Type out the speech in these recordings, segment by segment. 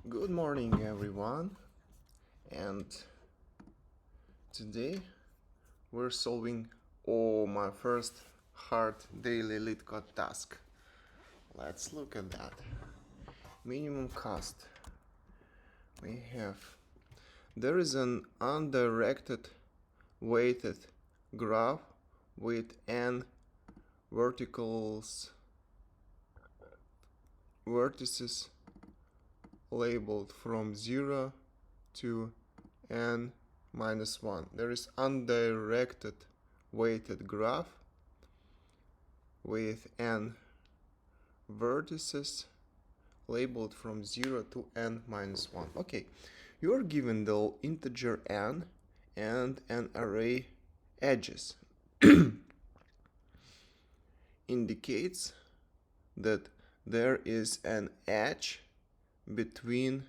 Good morning, everyone, and today we're solving my first hard daily LeetCode task. Let's look at that. Minimum cost. There is an undirected weighted graph with n vertices labeled from 0 to n minus 1. There is undirected weighted graph with n vertices labeled from 0 to n minus 1. Okay, you are given the integer n and an array edges. Indicates that there is an edge between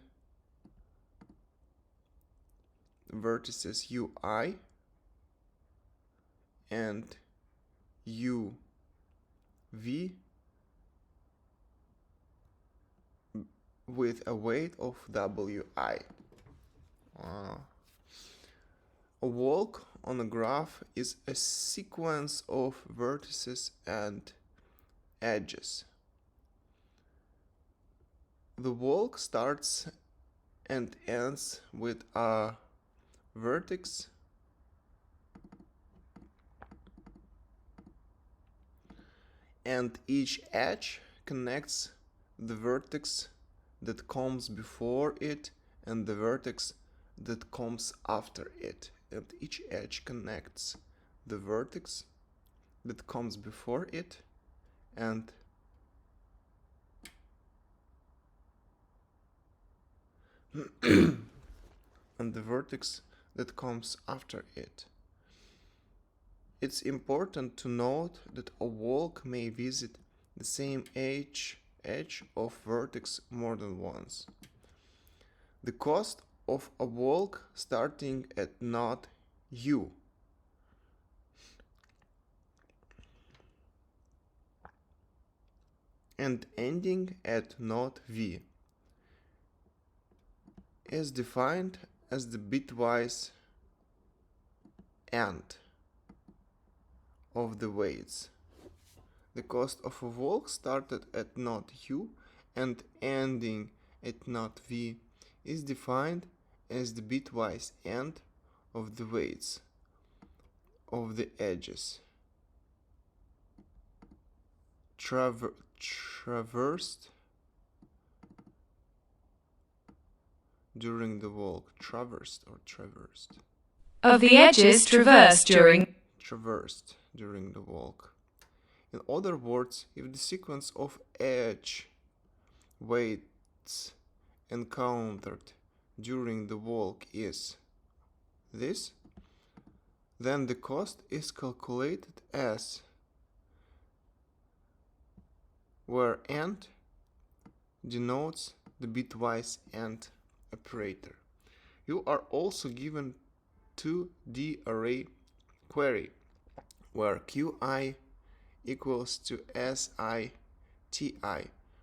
vertices ui and uv with a weight of wi. A walk on a graph is a sequence of vertices and edges. The walk starts and ends with a vertex and each edge connects the vertex that comes before it and the vertex that comes after it, and each edge connects the vertex that comes before it and and the vertex that comes after it. It's important to note that a walk may visit the same edge of vertex more than once. The cost of a walk starting at node U and ending at node V is defined as the bitwise end of the weights. The cost of a walk started at node U and ending at node V is defined as the bitwise end of the weights of the edges traversed during the walk. Traversed Of the edges traversed during the walk. In other words, if the sequence of edge weights encountered during the walk is this, then the cost is calculated as where end denotes the bitwise end operator. You are also given 2D array query where qi equals to si ti.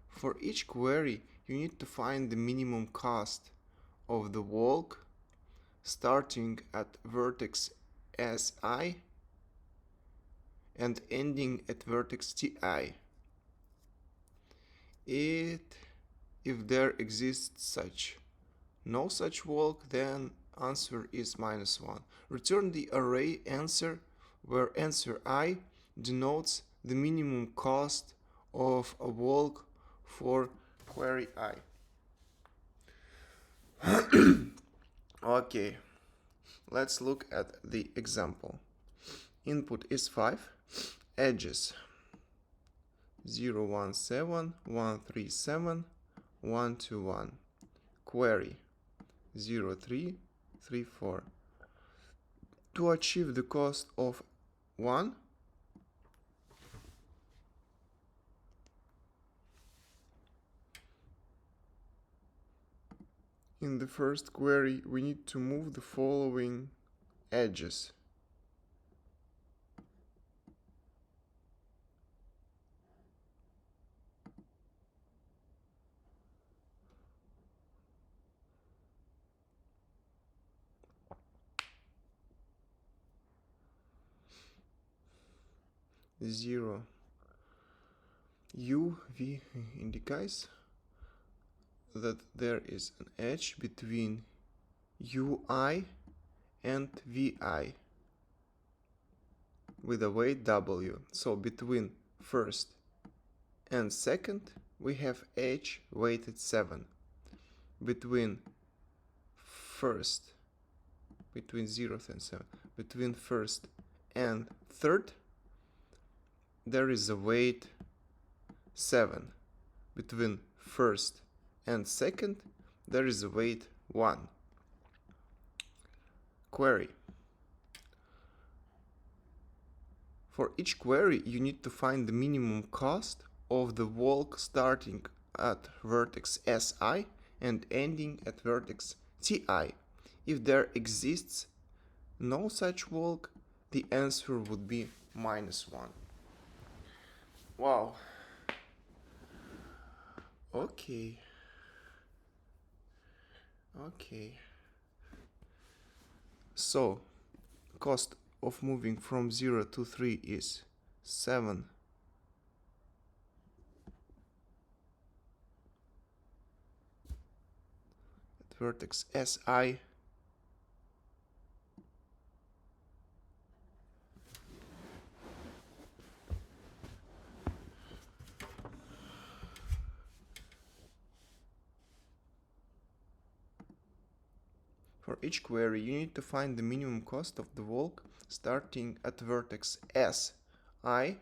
For each query, you need to find the minimum cost of the walk starting at vertex si and ending at vertex ti. If there exists no such walk, then answer is -1. Return the array answer where answer I denotes the minimum cost of a walk for query I. Okay, let's look at the example. Input is 5, edges 0, 1, 7, 1, 3, 7, 1, 2, 1. Query 0, 3, 3, 4. To achieve the cost of 1, in the first query we need to move the following edges. 0 u v indicates that there is an edge between ui and vi with a weight w. So between first and second we have edge weighted 7. Between 0th and 7, between first and third there is a weight 7. Between first and second there is a weight 1. Query. For each query you need to find the minimum cost of the walk starting at vertex Si and ending at vertex Ti. If there exists no such walk, the answer would be -1. Wow. Okay. So, cost of moving from 0 to 3 is 7 at vertex Si. For each query, you need to find the minimum cost of the walk starting at vertex Si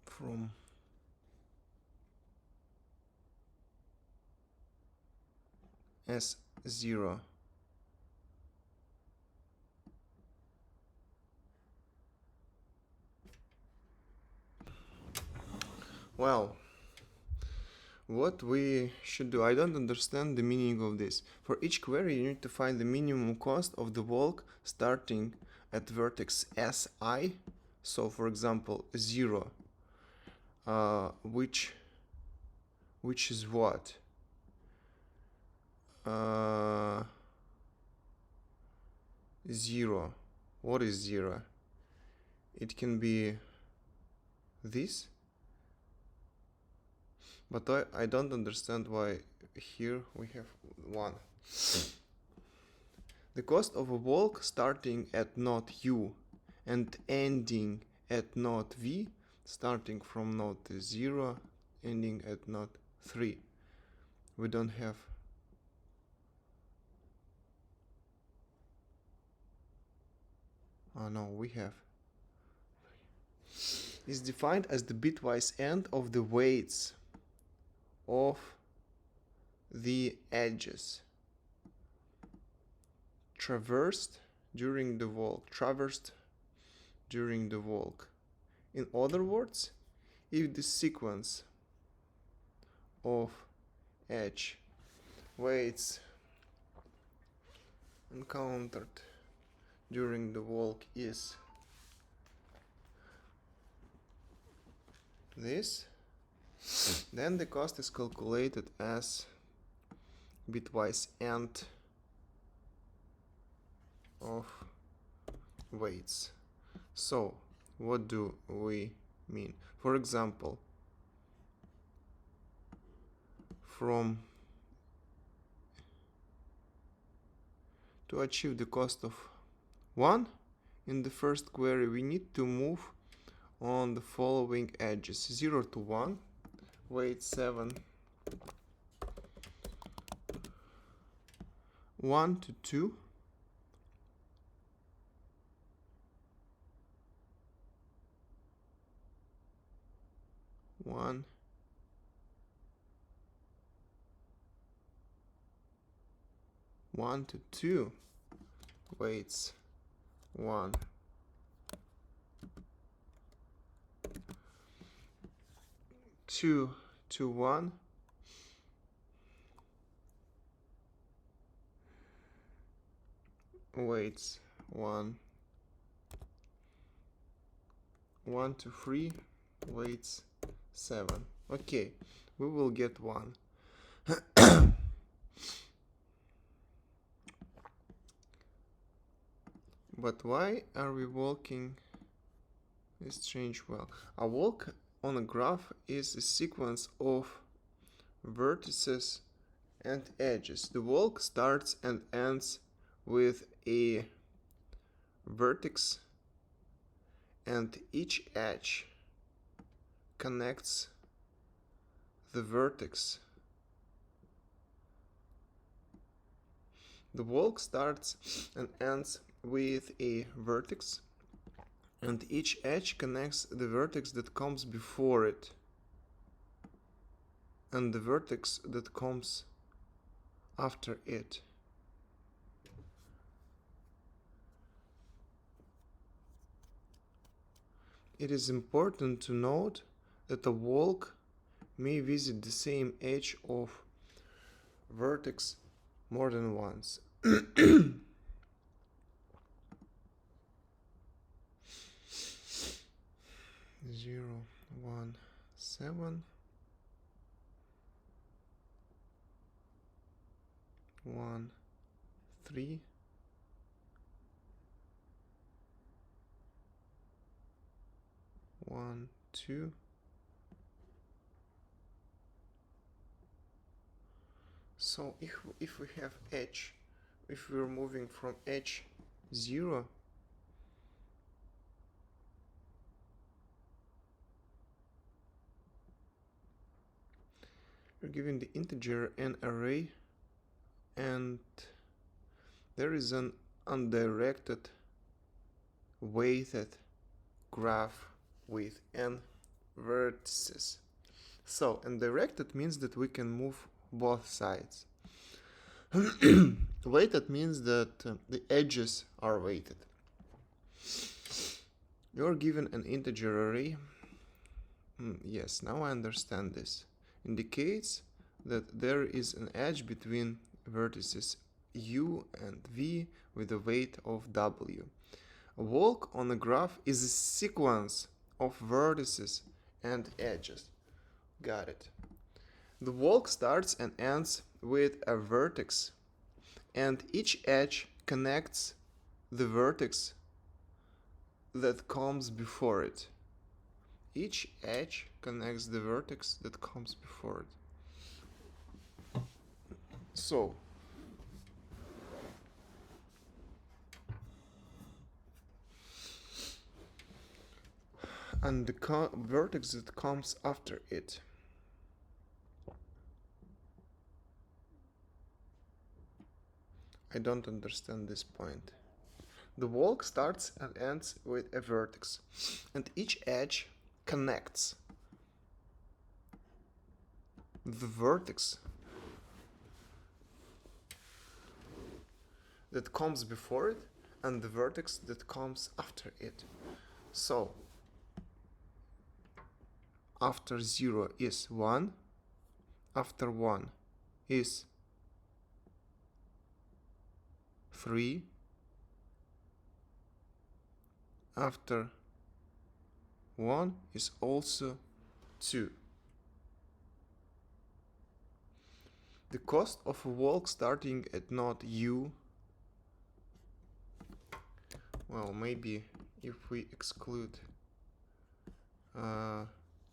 from S0 Well, what we should do, I don't understand the meaning of this. For each query you need to find the minimum cost of the walk starting at vertex Si. So for example 0, which is what? 0. What is 0? It can be this, but I don't understand why here we have 1. The cost of a walk starting at node U and ending at node V, starting from node 0, ending at node 3. We don't have we have is defined as the bitwise end of the weights of the edges traversed during the walk. In other words, if the sequence of edge weights encountered during the walk is this, then the cost is calculated as bitwise end of weights. So what do we mean? For example, to achieve the cost of 1 in the first query we need to move on the following edges: 0 to 1, weight 7, 1 to 2, one, 1 to 2, weights 1, 2 to 1, weights 1, 1 to 3, weights 7. Okay, we will get 1. But why are we walking a strange well? A walk on a graph is a sequence of vertices and edges. The walk starts and ends with a vertex, and each edge connects the vertex. The walk starts and ends with a vertex, and each edge connects the vertex that comes before it and the vertex that comes after it. It is important to note that a walk may visit the same edge of vertex more than once. 0, 1, 7, 1, 3, 1, 2, so if we have edge, if we're moving from edge 0 we're giving the integer an array, and there is an undirected weighted graph with n vertices. So undirected means that we can move both sides. Weighted means that the edges are weighted. You're given an integer array. Yes, now I understand this. Indicates that there is an edge between vertices u and v with a weight of w. A walk on a graph is a sequence of vertices and edges. Got it. The walk starts and ends with a vertex, and each edge connects the vertex that comes before it. Each edge connects the vertex that comes before it. So, and the vertex that comes after it. I don't understand this point. The walk starts and ends with a vertex, and each edge connects the vertex that comes before it and the vertex that comes after it. So, after 0 is 1, after 1 is 3, after 1 is also 2. The cost of a walk starting at node u, well, maybe if we exclude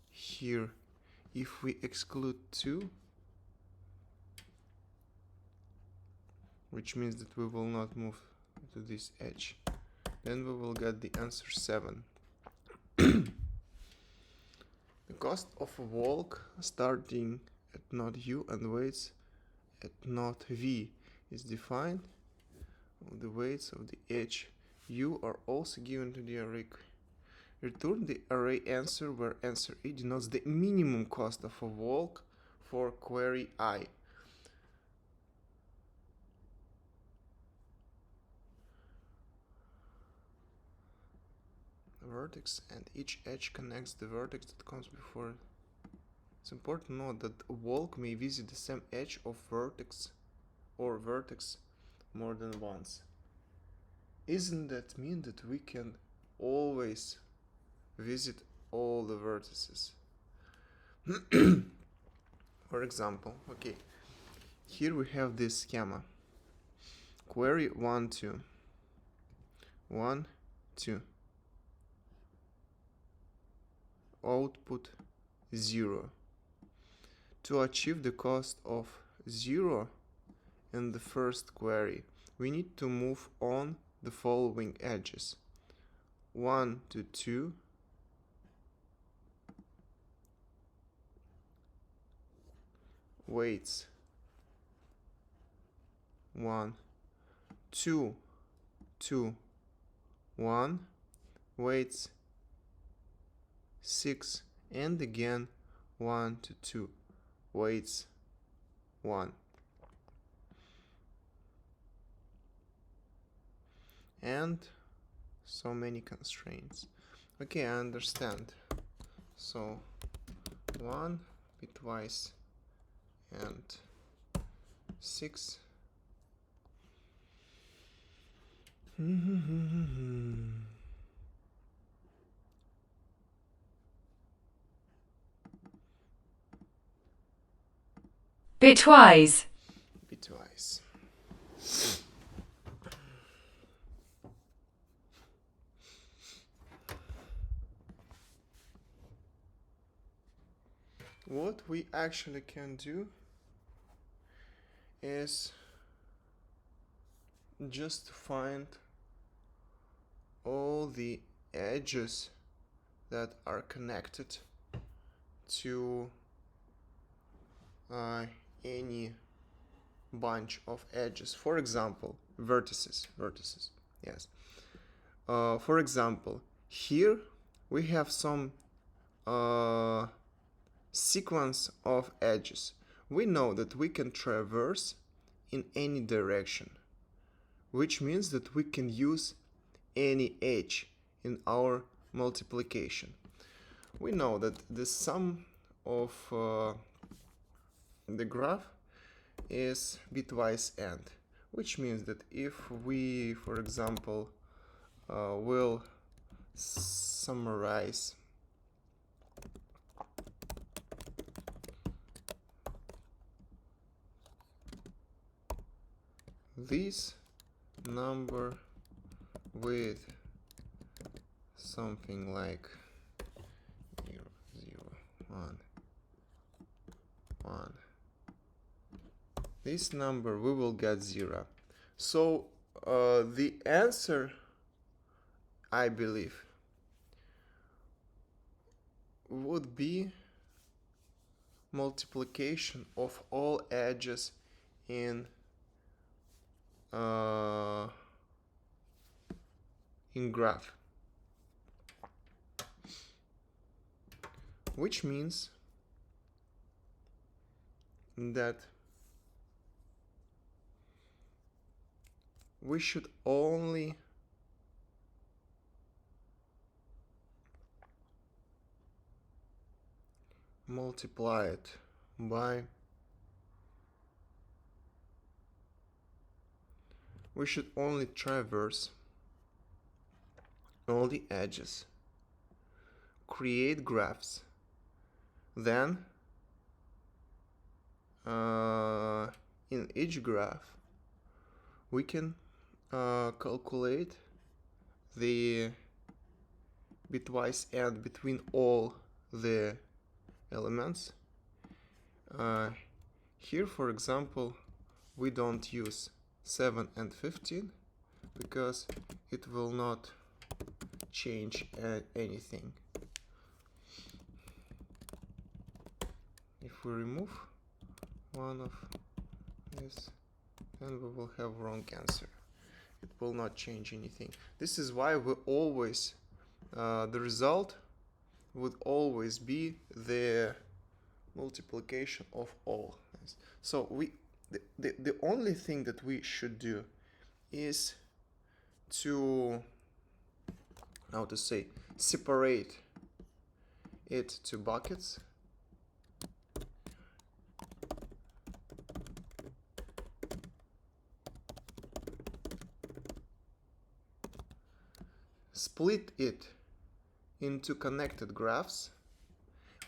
here, if we exclude 2, which means that we will not move to this edge, then we will get the answer 7. The cost of a walk starting at node u and weights at node v is defined. The weights of the edge u are also given to the array. Return the array answer where answer e denotes the minimum cost of a walk for query I. Vertex, and each edge connects the vertex that comes before it. It's important to note that a walk may visit the same edge of vertex or vertex more than once. Isn't that mean that we can always visit all the vertices? For example, okay, here we have this schema. Query 1, 2. 1, 2. Output 0. To achieve the cost of 0 in the first query, we need to move on the following edges. 1 to 2, weights 1, 2 to 1, weights 6, and again 1 to 2, weights 1. And so many constraints. Okay, I understand. So 1 bitwise and 6. Bitwise. Bitwise. What we actually can do is just find all the edges that are connected to any bunch of edges. For example, vertices. Yes. For example, here we have some sequence of edges. We know that we can traverse in any direction, which means that we can use any edge in our multiplication. We know that the sum of the graph is bitwise end, which means that if we, for example, will summarize this number with something like 0, 0, 1, 1, this number we will get 0. So the answer, I believe, would be multiplication of all edges in graph, which means that we should only multiply it by, we should only traverse all the edges, create graphs, then in each graph we can calculate the bitwise end between all the elements. Here, for example, we don't use 7 and 15 because it will not change anything. If we remove one of this, then we will have wrong answer. It will not change anything. This is why we always, the result would always be the multiplication of all. So the only thing that we should do is to, how to say, separate it to buckets. Split it into connected graphs.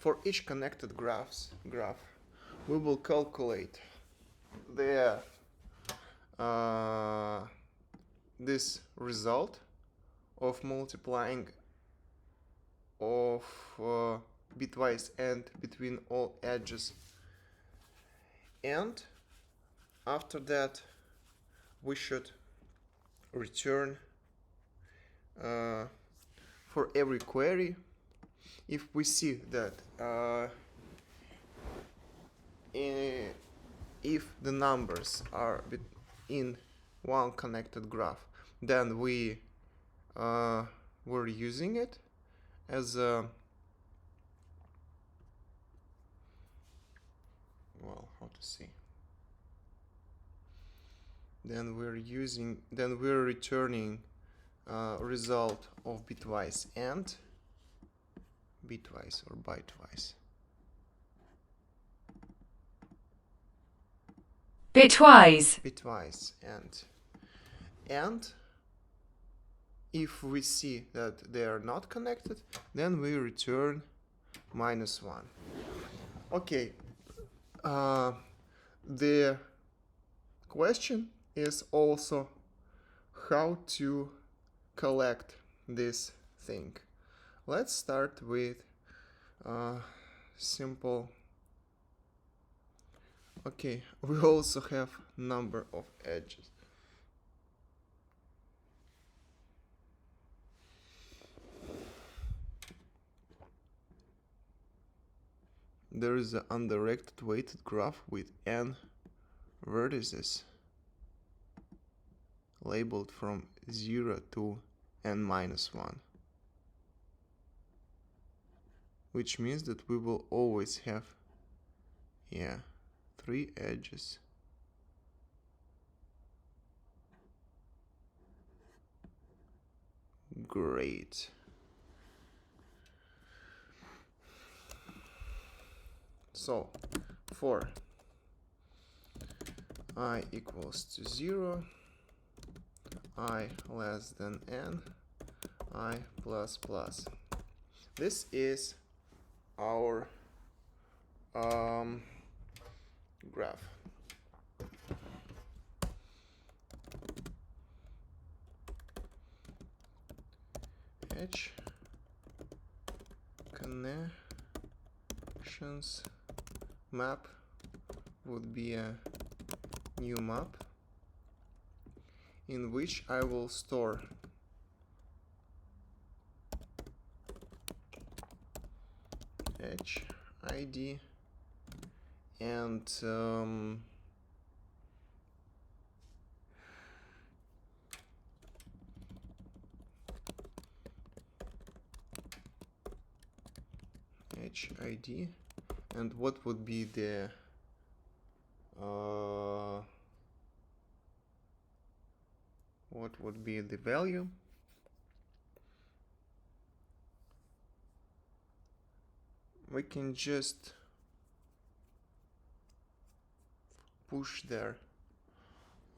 for each connected graph, we will calculate the this result of multiplying of bitwise and between all edges, and after that we should return for every query if we see that if the numbers are in one connected graph, then we were using it as a, well, how to say, then we're returning result of bitwise and bitwise or bytewise. Bitwise. And if we see that they are not connected, then we return -1. Okay, the question is also how to collect this thing. Let's start with simple. Okay, we also have number of edges. There is an undirected weighted graph with n vertices labeled from 0 to n-1, which means that we will always have 3 edges. Great. So for I equals to 0, I less than n, I plus plus. This is our graph. Edge connections map would be a new map in which I will store edge ID and edge ID, and what would be the value? We can just push there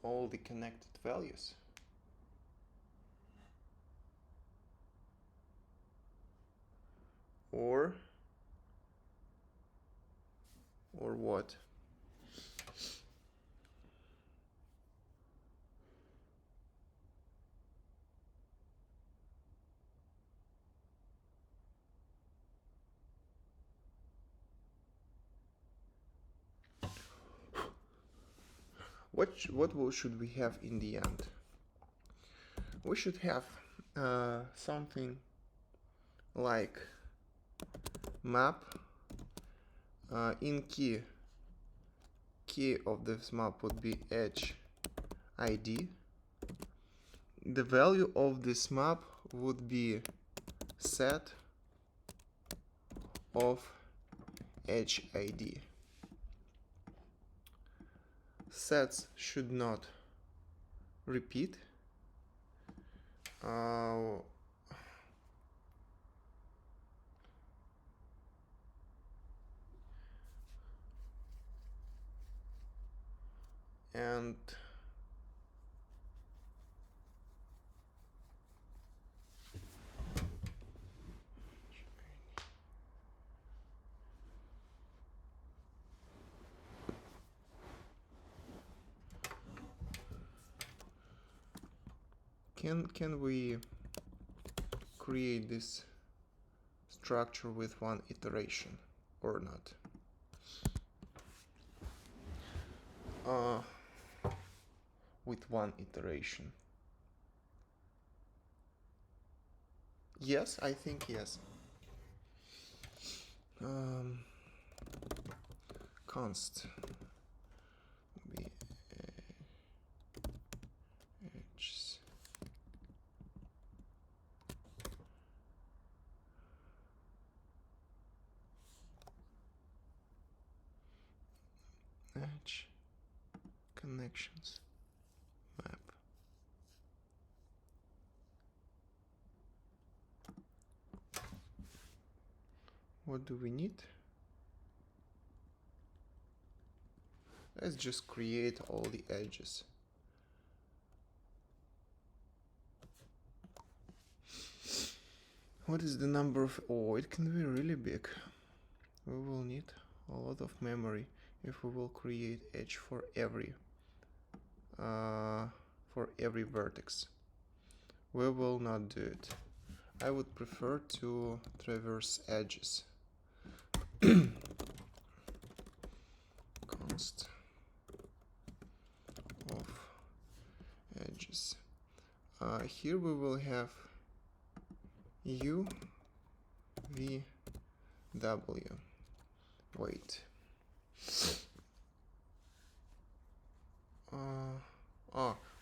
all the connected values. Or what? What should we have in the end? We should have something like map in key of this map would be edge ID. The value of this map would be set of edge ID. Sets should not repeat. And Can we create this structure with one iteration or not? With one iteration. Yes, I think yes. Const be edges edge connections map. What do we need? Let's just create all the edges. What is the number of... Oh, it can be really big. We will need a lot of memory if we will create edge for every vertex. We will not do it. I would prefer to traverse edges. Const of edges. Here we will have u v w. Wait.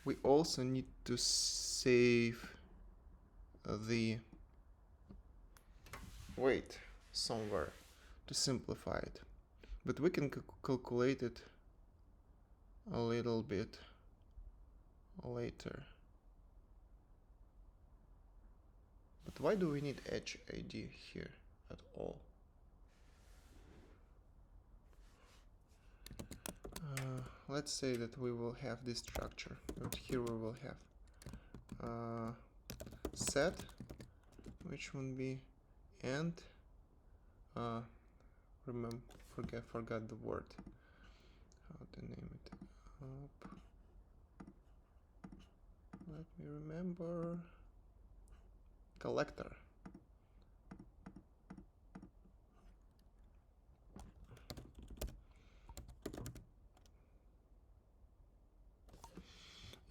We also need to save the weight somewhere to simplify it, but we can calculate it a little bit later. But why do we need edge ID here at all? Let's say that we will have this structure, but here we will have set, which would be and forgot the word. How to name it? Let me remember. Collector.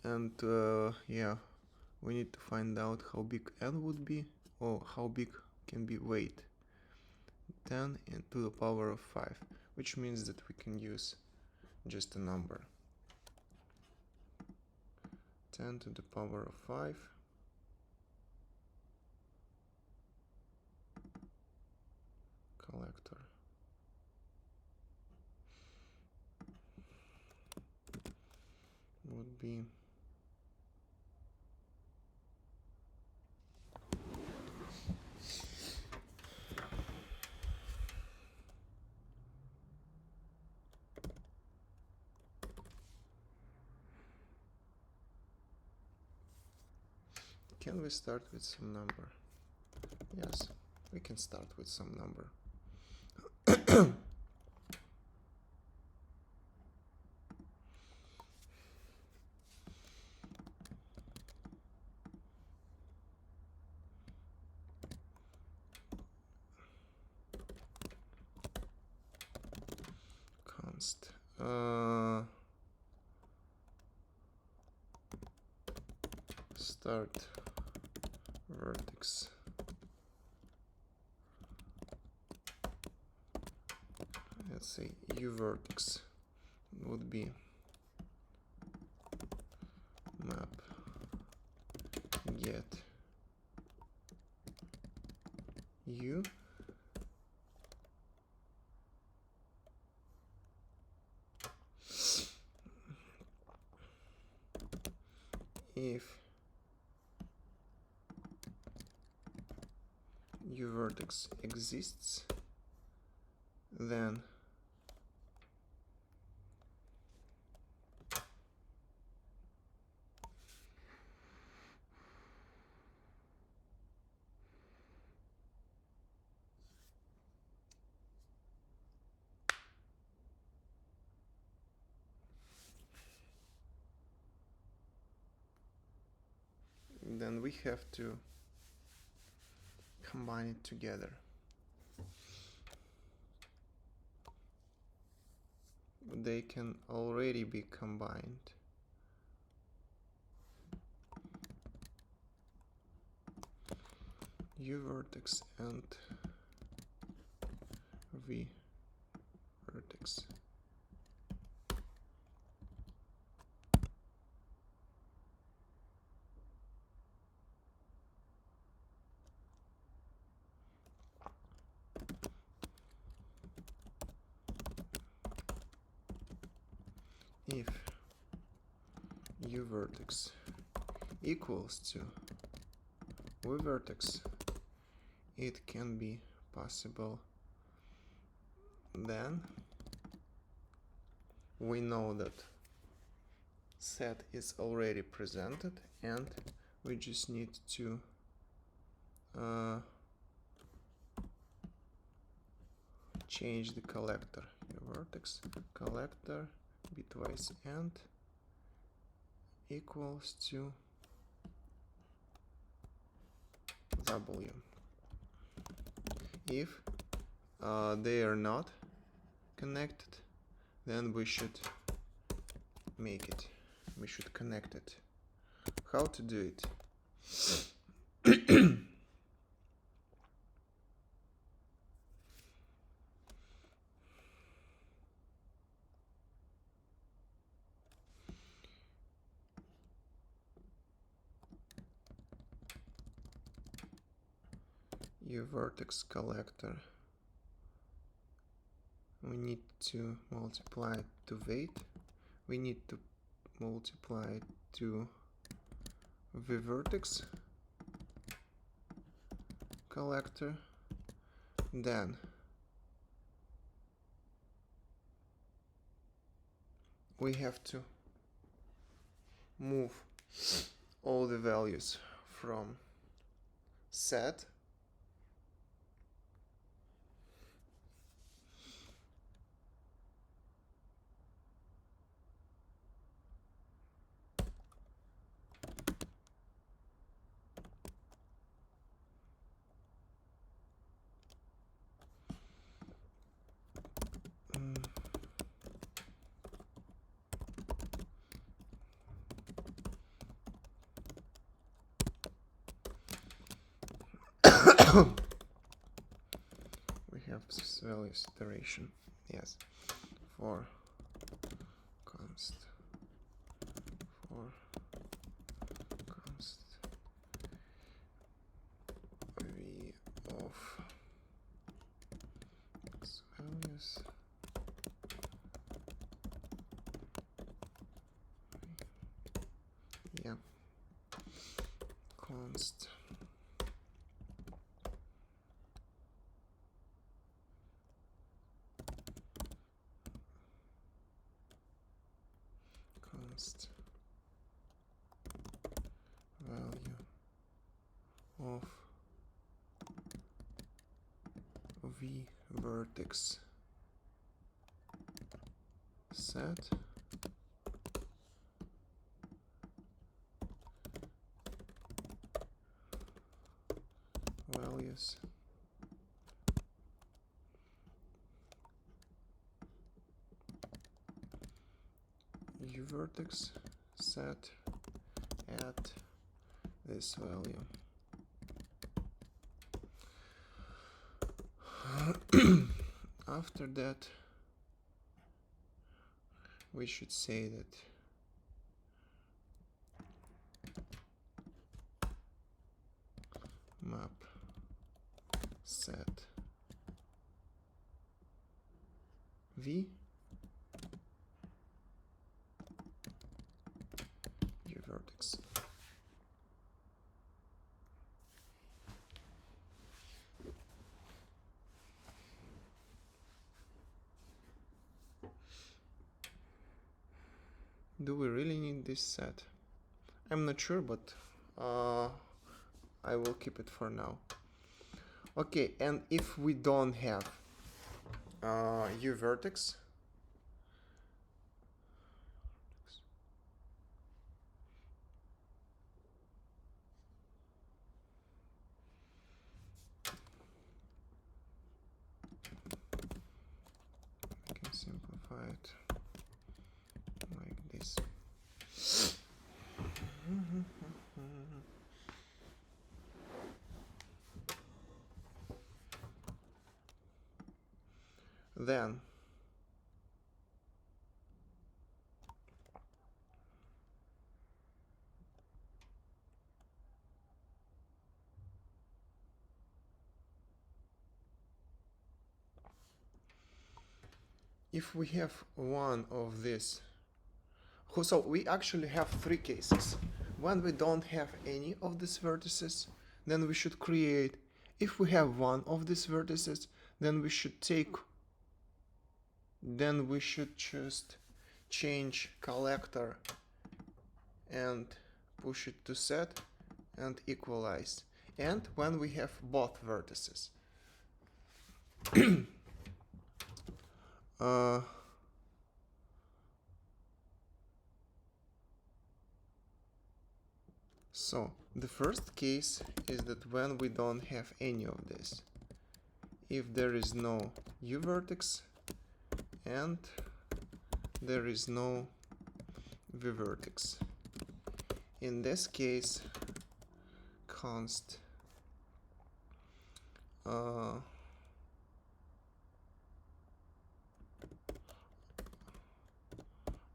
And yeah, we need to find out how big n would be, or how big can be weight. 10 to the power of 5, which means that we can use just a number. 10 to the power of 5. Collector. Would be Can we start with some number? Yes, we can start with some number. Const. Start vertex. Let's say u vertex would be map get u if u vertex exists, then then we have to combine it together. They can already be combined. U vertex and V vertex. If U vertex equals to V vertex, it can be possible. Then we know that set is already presented, and we just need to change the collector. U vertex collector bitwise and equals to W. If they are not connected, then we should make it. We should connect it. How to do it? U vertex collector, we need to multiply it to weight, we need to multiply it to V vertex collector, then we have to move all the values from set we have values iteration, yes, for const v of x values const value of V vertex set values U vertex set at this value. After that, we should say that map set V U vertex. Do we really need this set? I'm not sure, but I will keep it for now. Okay, and if we don't have U vertex, simplify it like this. Then if we have one of this, so we actually have three cases. When we don't have any of these vertices, then we should create. If we have one of these vertices, then we should just change collector and push it to set and equalize. And when we have both vertices, so the first case is that when we don't have any of this, if there is no u vertex and there is no v vertex, in this case const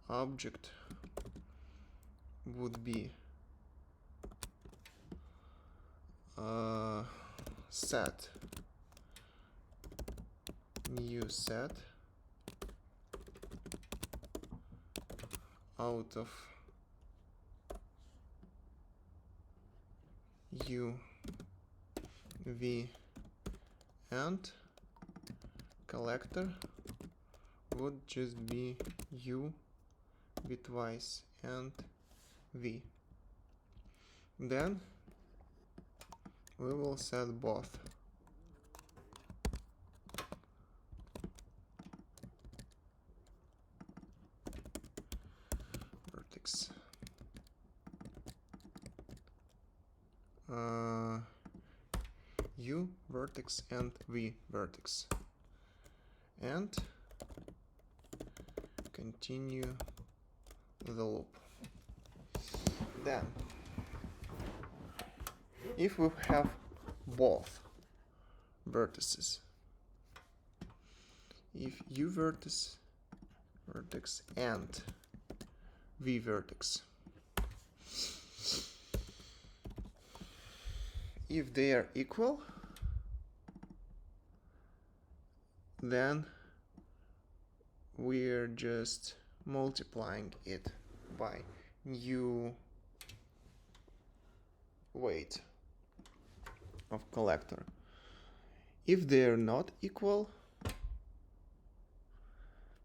object would be set new set out of u v and collector would just be u v twice and v. Then we will set both vertex u vertex and v vertex and continue the loop. Then if we have both vertices, if u vertex and v vertex, if they are equal, then we're just multiplying it by new weight of collector. If they're not equal,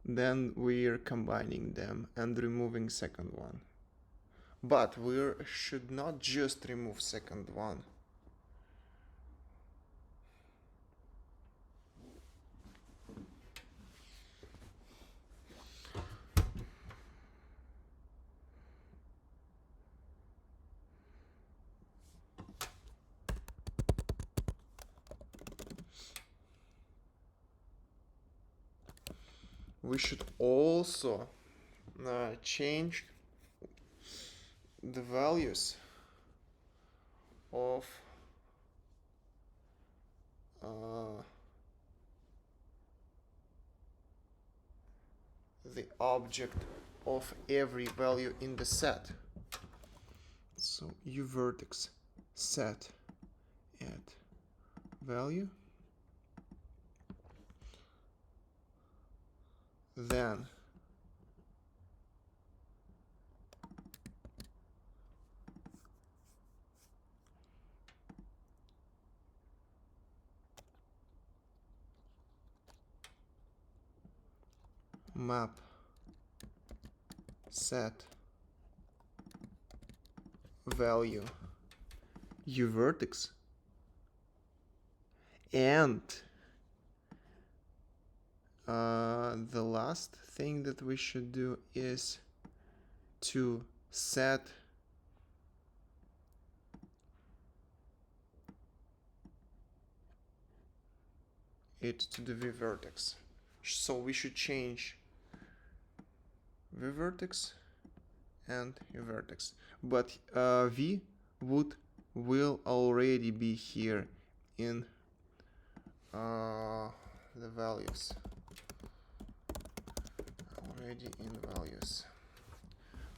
then we're combining them and removing second one. But we should not just remove second one. We should also change the values of the object of every value in the set. So u vertex set at value, then map set value u vertex, and the last thing that we should do is to set it to the v vertex. So we should change v vertex and a vertex, but v will already be here in the values,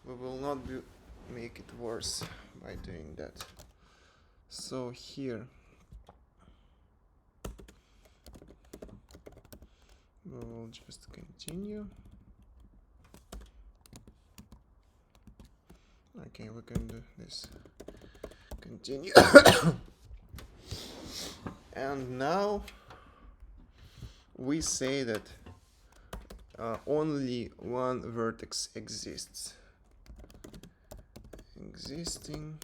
we will not make it worse by doing that. So here we will just continue. Okay, we can do this. Continue. And now we say that only one vertex exists. Existing,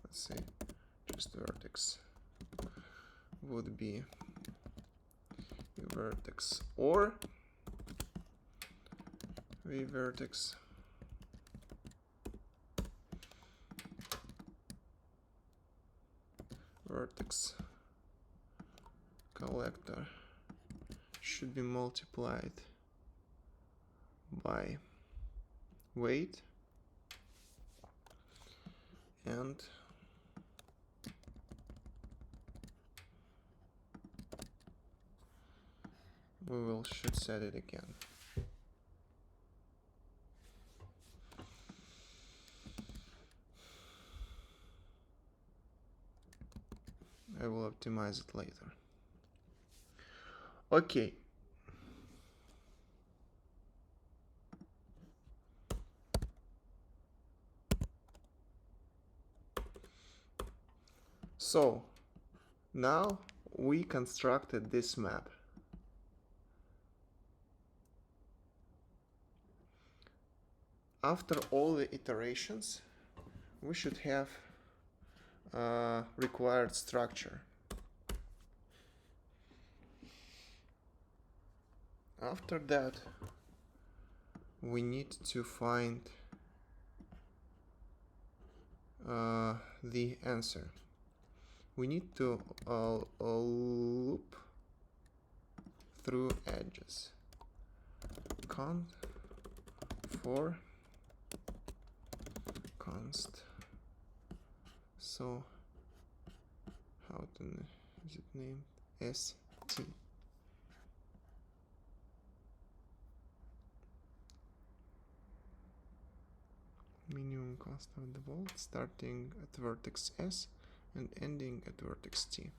let's say just vertex would be a vertex or v vertex vertex collector should be multiplied by weight and should set it again. I will optimize it later. Okay. So now we constructed this map. After all the iterations, we should have required structure. After that, we need to find the answer. We need to loop through edges. Const for const. So how is it named? ST. Minimum cost of the vault starting at vertex S and ending at vertex T.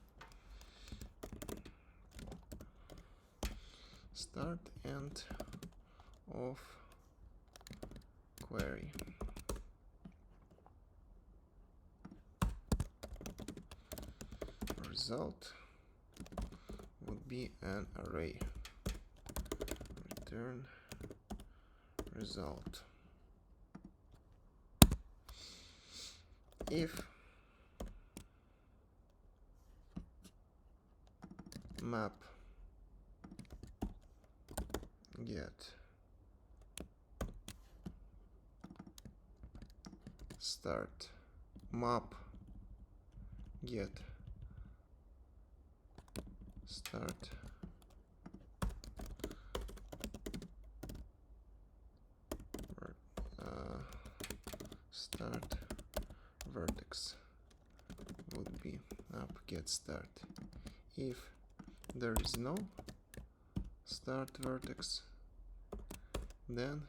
Start end of query. Result would be an array. Return result. If map get start map get start start vertex would be map get start. If there is no start vertex, then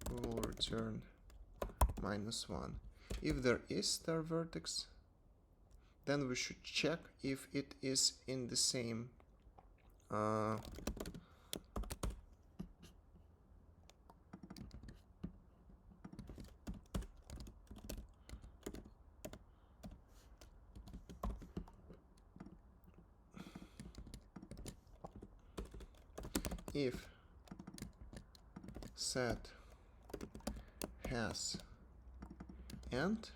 we will return -1. If there is start vertex, then we should check if it is in the same if set has end,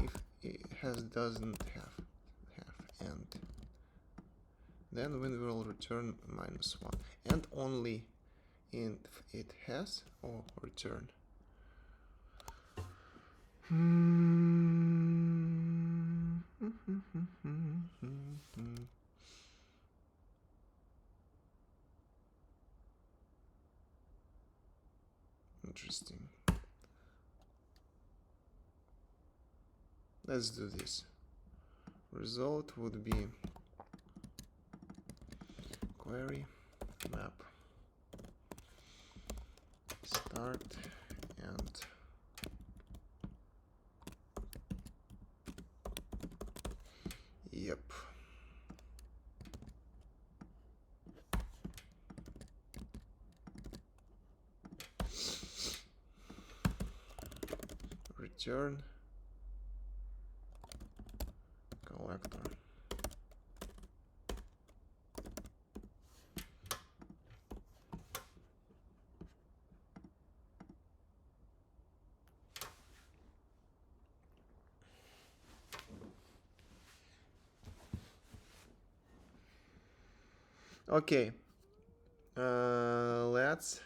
if it has doesn't have end, then we will return -1, and only if it has or return. Interesting. Let's do this. Result would be query map start and yep. Return collector. Okay, let's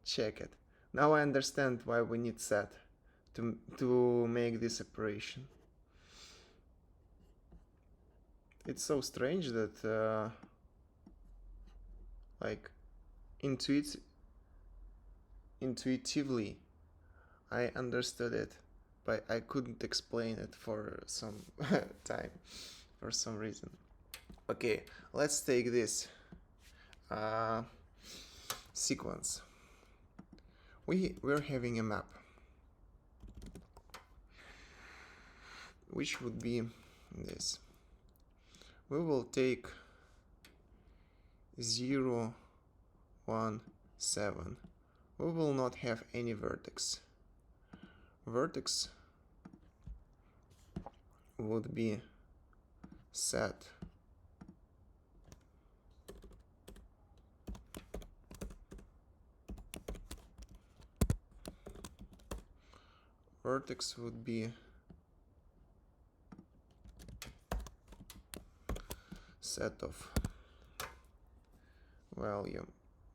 check it. Now I understand why we need set to make this operation. It's so strange that like intuitively I understood it, but I couldn't explain it for some time, for some reason. Okay, let's take this sequence. We're having a map, which would be this. We will take 0, 1, 7. We will not have any vertex. Vertex would be set vertex would be set of value,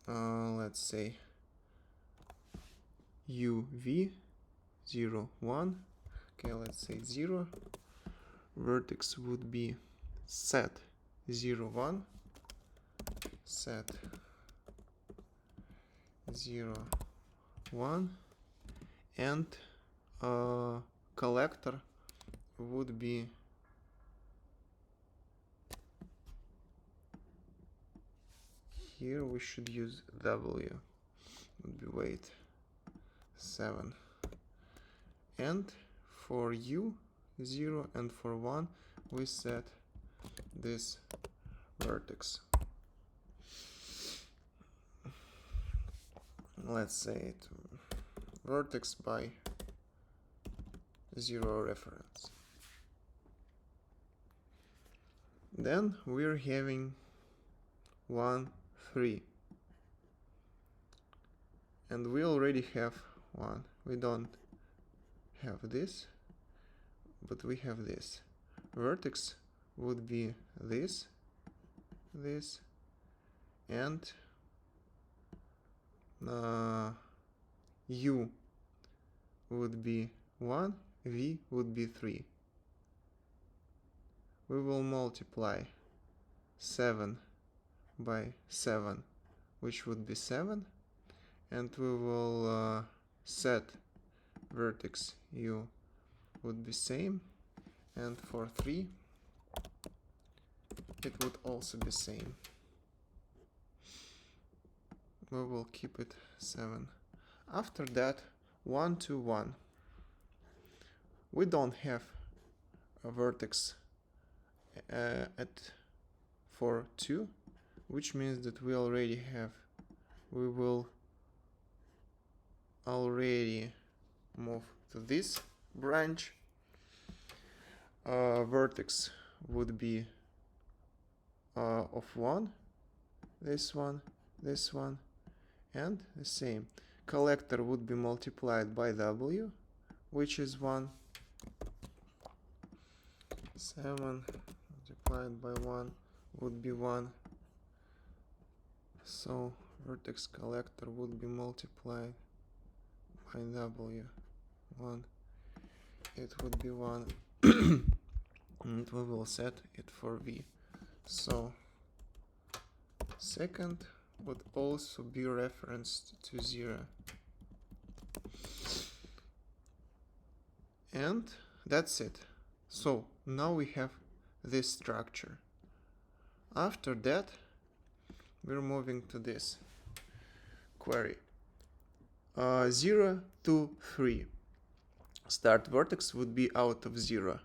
let's say uv 0 1. Okay, let's say 0. Vertex would be set 0 1, set 0 1, and collector would be here. We should use w, would be weight 7, and for u 0 and for 1 we set this vertex. Let's say it vertex by 0 reference. Then we're having 1 3, and we already have 1. We don't have this, but we have this. Vertex would be this, and u would be 1, v would be 3. We will multiply 7 by 7, which would be 7, and we will set vertex u would be same, and for 3 it would also be same. We will keep it 7. After that, 1 to 1. We don't have a vertex for 2, which means that we will already move to this branch. Vertex would be of 1, this one, and the same. Collector would be multiplied by w, which is 1. 7 multiplied by 1 would be 1. So vertex collector would be multiplied by w 1. It would be 1. and we will set it for v. So second would also be referenced to 0. And that's it. So now we have this structure. After that, we're moving to this query. 0 to 3. Start vertex would be out of 0.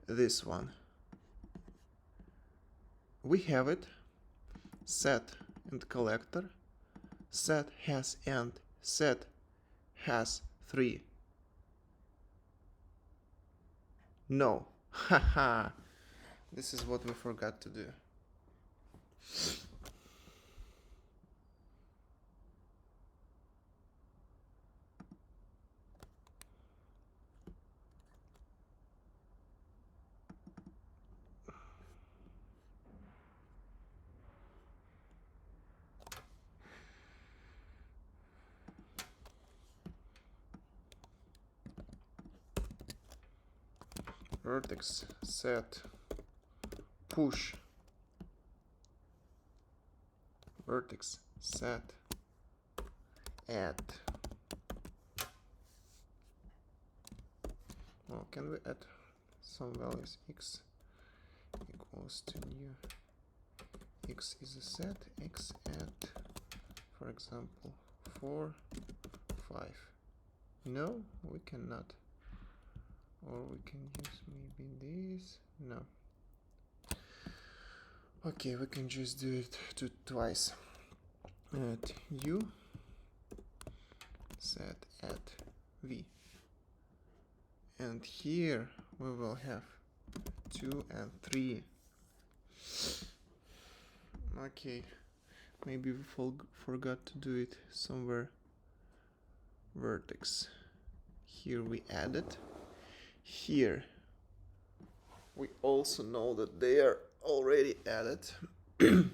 This one. We have it. Set and collector. Set has and set has 3. No. Haha. This is what we forgot to do. Vertex set push vertex set add. Well, can we add some values? X equals to new. X is a set. X add, for example, 4, 5. No, we cannot. Or we can use maybe this. No. Okay, we can just do it twice. Add u set add v. And here we will have 2 and 3. Okay, maybe we forgot to do it somewhere. Vertex. Here we add it. Here we also know that they are already added. And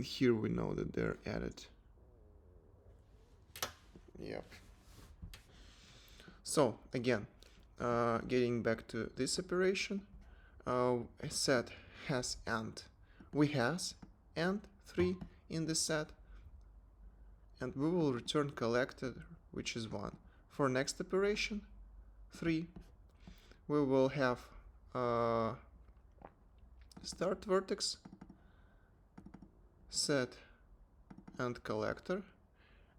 here we know that they're added. Yep. So again, getting back to this operation, set has and. We has and 3 in the set, and we will return collected, which is 1. For next operation, 3, we will have start vertex, set and collector.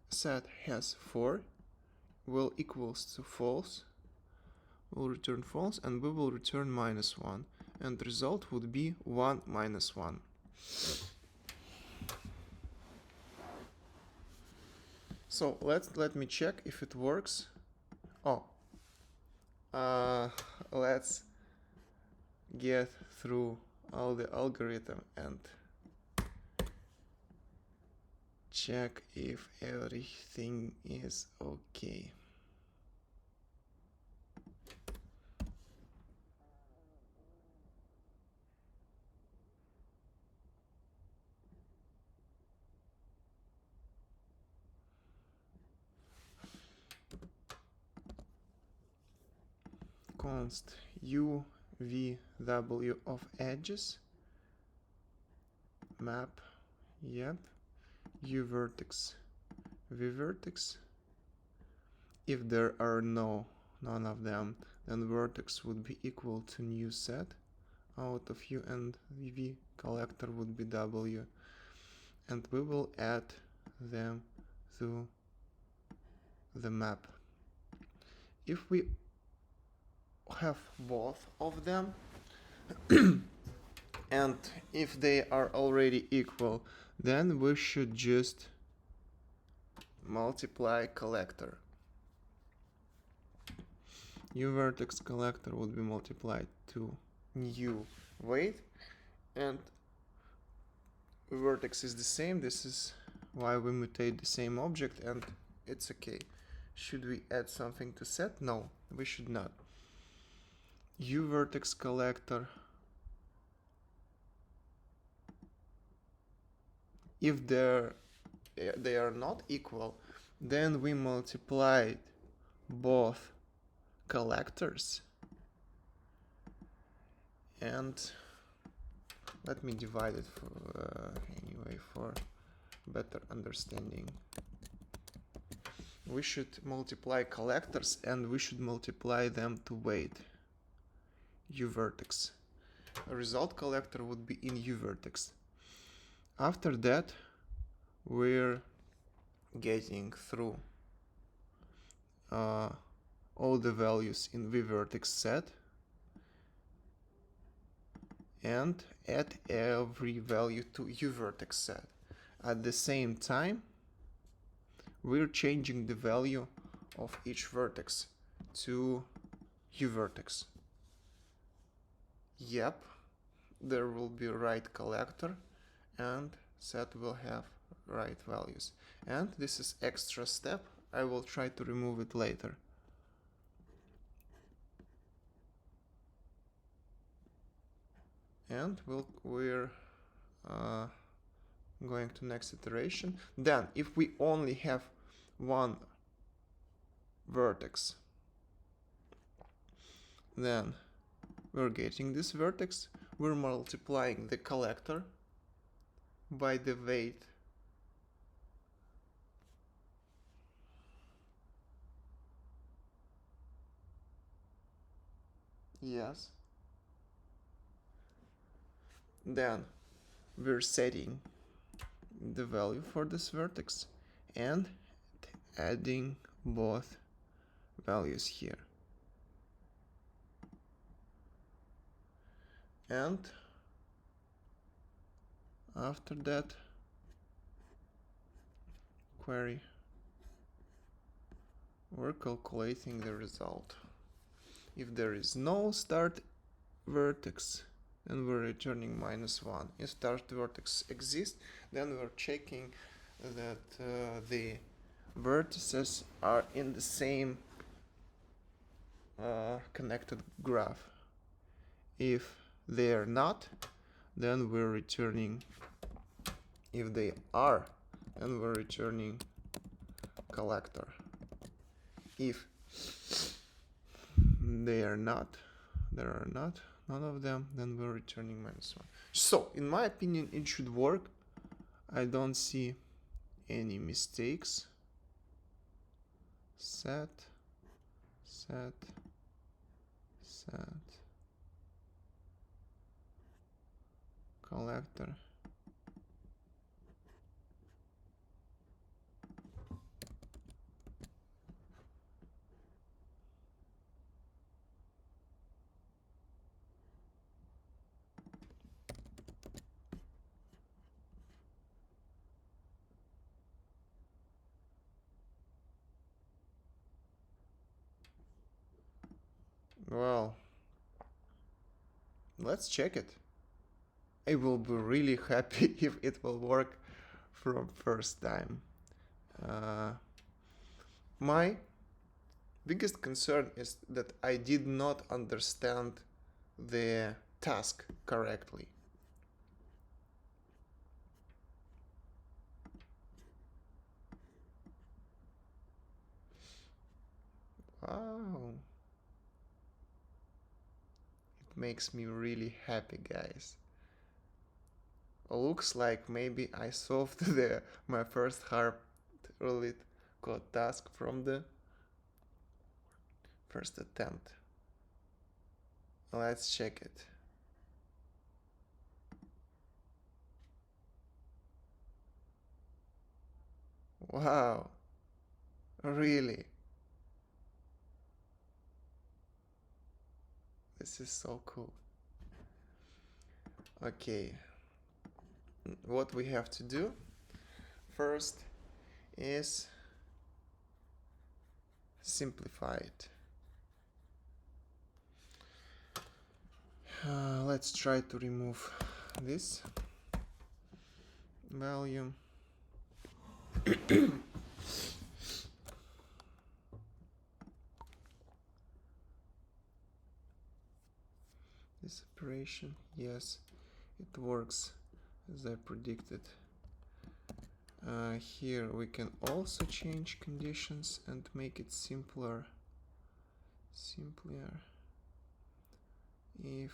Set has 4, will equals to false, will return false, and we will return -1, and the result would be 1 minus 1. So let me check if it works. Oh, let's get through all the algorithm and check if everything is okay. Const u v w of edges map, yep, u vertex v vertex. If there are none of them, then vertex would be equal to new set out of u, and v collector would be w, and we will add them to the map. If we have both of them and if they are already equal, then we should just multiply collector. U vertex collector would be multiplied to new weight, and vertex is the same. This is why we mutate the same object, and it's okay. Should we add something to set? No, we should not. U vertex collector, if they are not equal, then we multiply both collectors, and let me divide it anyway for better understanding. We should multiply collectors and we should multiply them to weight u vertex. A result collector would be in u vertex. After that, we're getting through all the values in v vertex set and add every value to u vertex set. At the same time, we're changing the value of each vertex to u vertex. Yep, there will be right collector and set will have right values. And this is extra step. I will try to remove it later. And we're going to next iteration. Then, if we only have one vertex, then we're getting this vertex. We're multiplying the collector by the weight yes. Then we're setting the value for this vertex and adding both values here. And after that, query, we're calculating the result. If there is no start vertex, then we're returning -1. If start vertex exists, then we're checking that the vertices are in the same connected graph. If they are not, then we're returning, if they are, then we're returning collector. If they are not, there are not, none of them, then we're returning -1. So, in my opinion, it should work. I don't see any mistakes. Set, collector. Well, let's check it. I will be really happy if it will work from first time. My biggest concern is that I did not understand the task correctly. Wow. It makes me really happy, guys. Looks like maybe I solved my first hard relate code task from the first attempt. Let's check it. Wow, really? This is so cool. Okay, what we have to do first is simplify it. Let's try to remove this value. This operation, yes, it works as I predicted. Here we can also change conditions and make it simpler. simpler if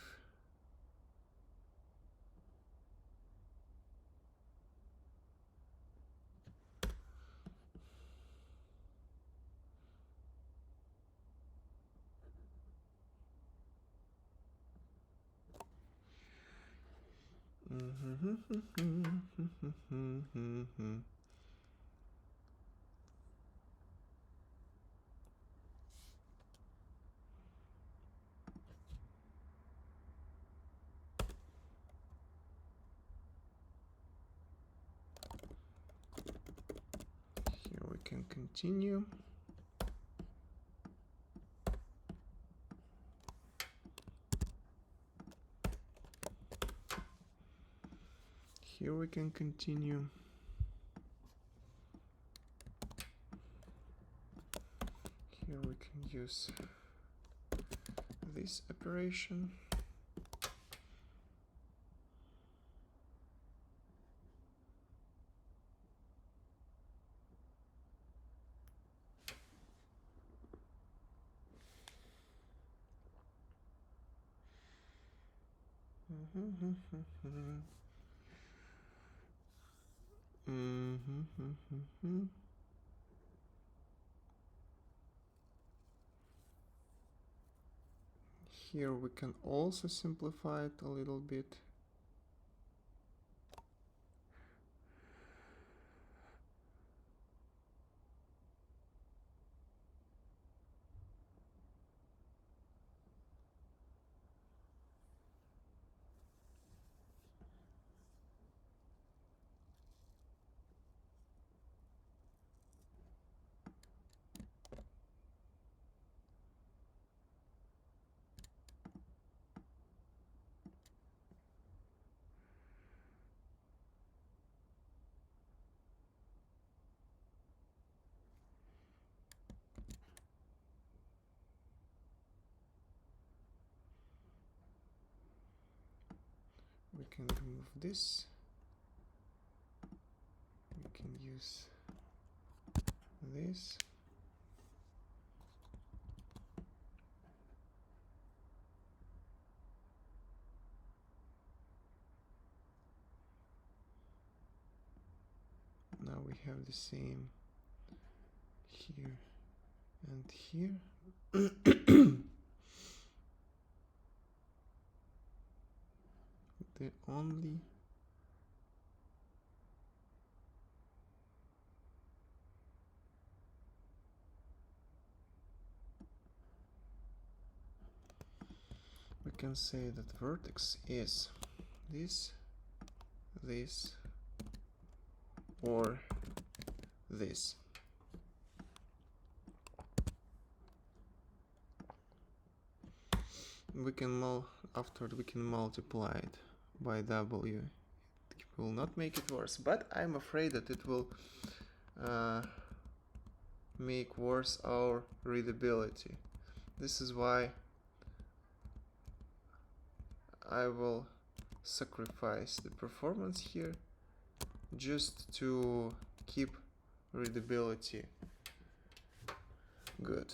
here we can continue. Here we can continue. Here we can use this operation. Here we can also simplify it a little bit. We can remove this. We can use this. Now we have the same here and here. The only we can say that vertex is this, this, or this. We can after we can multiply it by W. It will not make it worse, but I'm afraid that it will make worse our readability. This is why I will sacrifice the performance here just to keep readability good.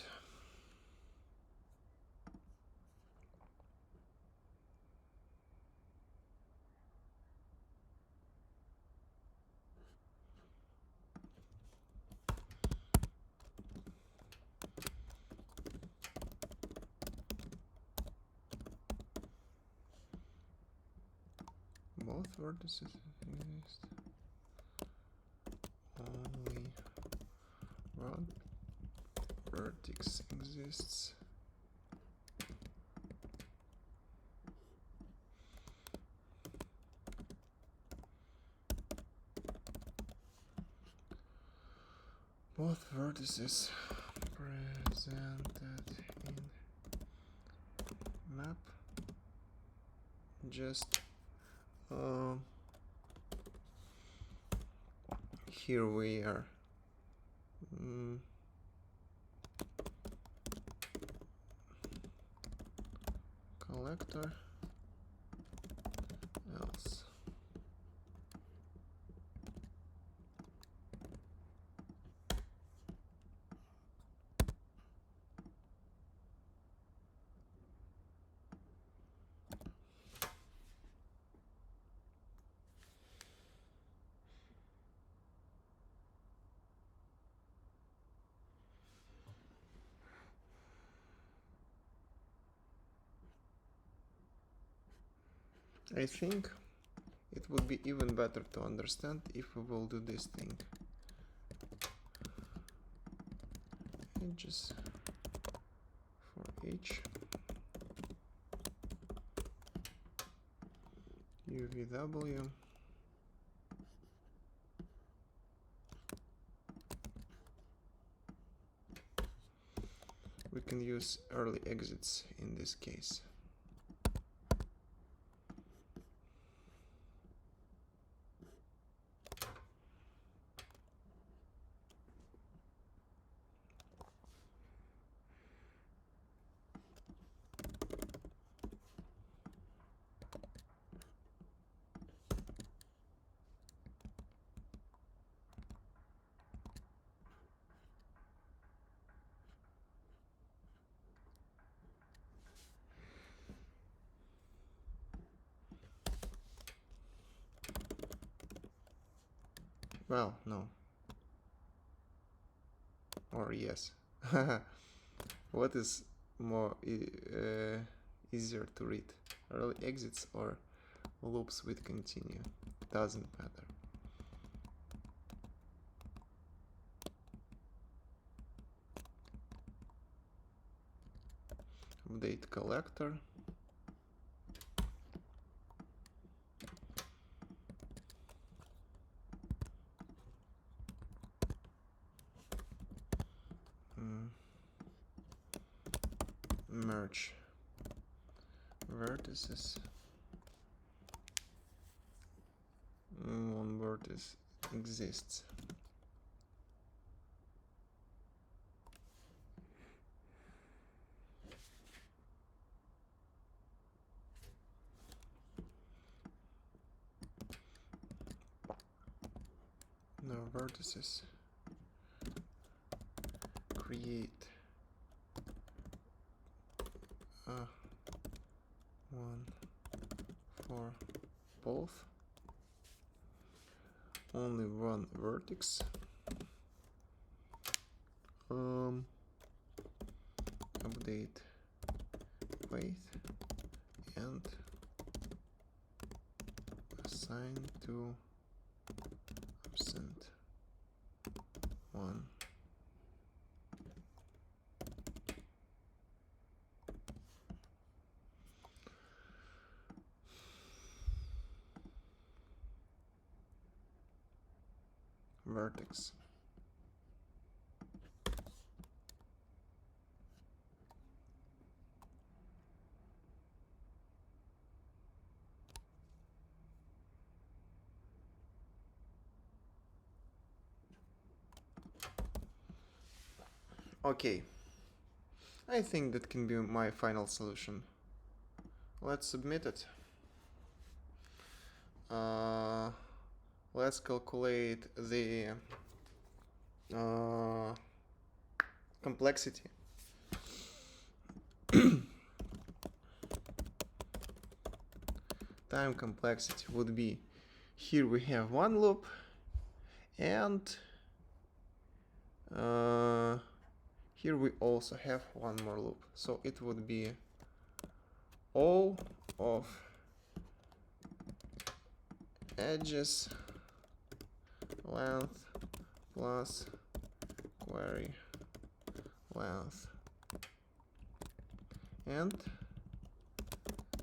Both vertices exist. Only one vertex exists. Both vertices presented in map just here we are collector else. I think it would be even better to understand if we will do this thing. Edges for each UVW we can use early exits in this case. Well, no. Or yes. What is more easier to read? Early exits or loops with continue? Doesn't matter. Update collector. Merge vertices. One vertex exists. No vertices. Create one for both. Only one vertex. Update weight and assign to absent one. Vertex. Okay, I think that can be my final solution. Let's submit it. Let's calculate the complexity. Time complexity would be, here we have one loop, and here we also have one more loop. So it would be all of edges length plus query length and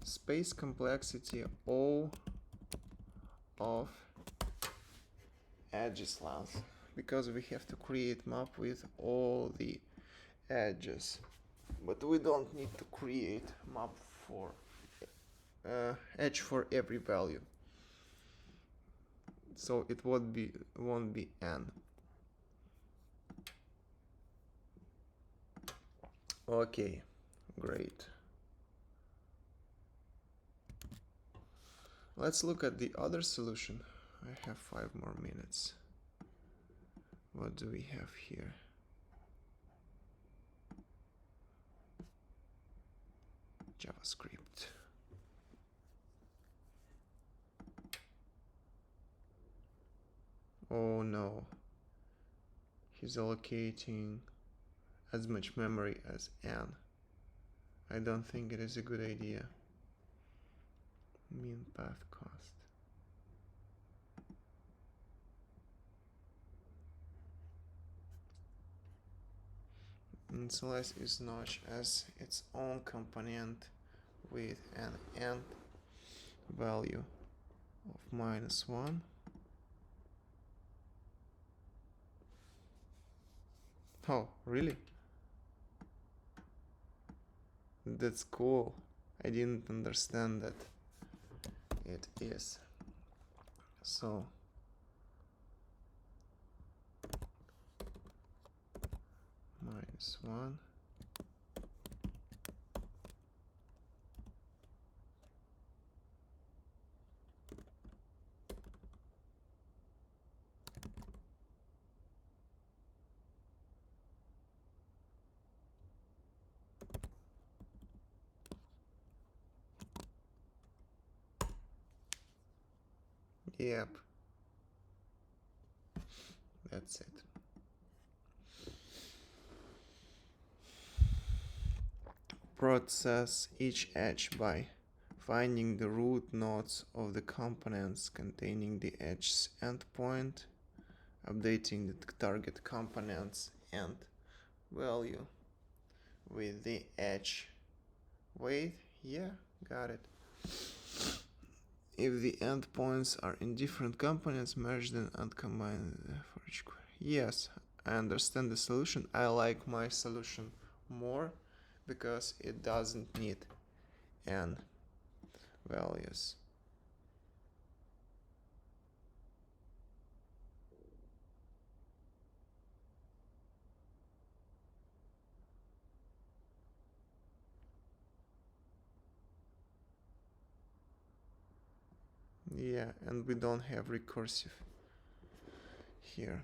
space complexity all of edges length, because we have to create map with all the edges, but we don't need to create map for edge for every value, so it won't be n. Okay, great. Let's look at the other solution. I have 5 more minutes. What do we have here? JavaScript. Oh no. He's allocating as much memory as n. I don't think it is a good idea. mean path cost. Initialize is notch as its own component with an end value of -1. Oh, really? That's cool. I didn't understand that it is. So -1. Yep. That's it. Process each edge by finding the root nodes of the components containing the edge's endpoint, updating the target component's end value with the edge weight. Yeah, got it. If the endpoints are in different components, merge them and combine for each. Yes, I understand the solution. I like my solution more because it doesn't need n values. Yeah, and we don't have recursive here.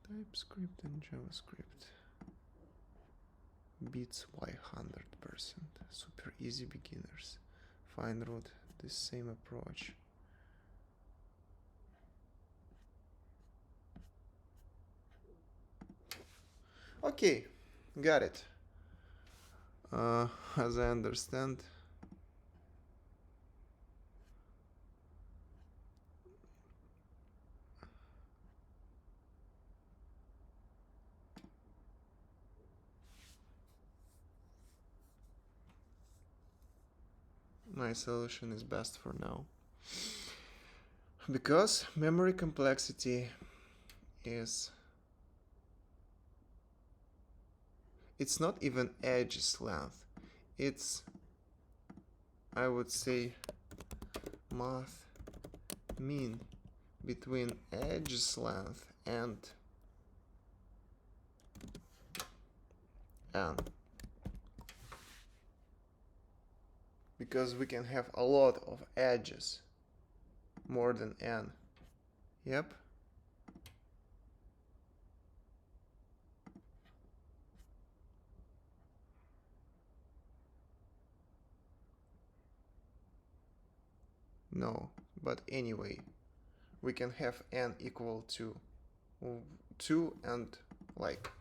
TypeScript and JavaScript. Beats by 100%. Super easy beginners. Find root, the same approach. Okay, got it. As I understand, my solution is best for now. Because memory complexity is... It's not even edges length. It's, I would say, math mean between edges length and n. Because we can have a lot of edges, more than n. Yep. No, but anyway, we can have n equal to 2 and like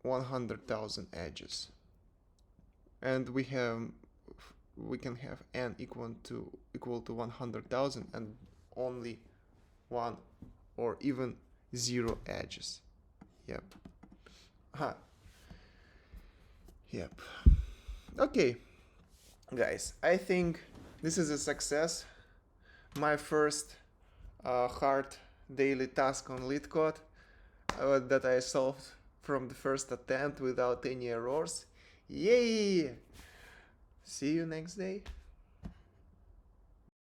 100,000 edges, and we can have n equal to 100,000 and only 1 or even 0 edges. Yep. Yep. Okay, guys, I think this is a success. My first hard daily task on LeetCode that I solved from the first attempt without any errors. Yay! See you next day.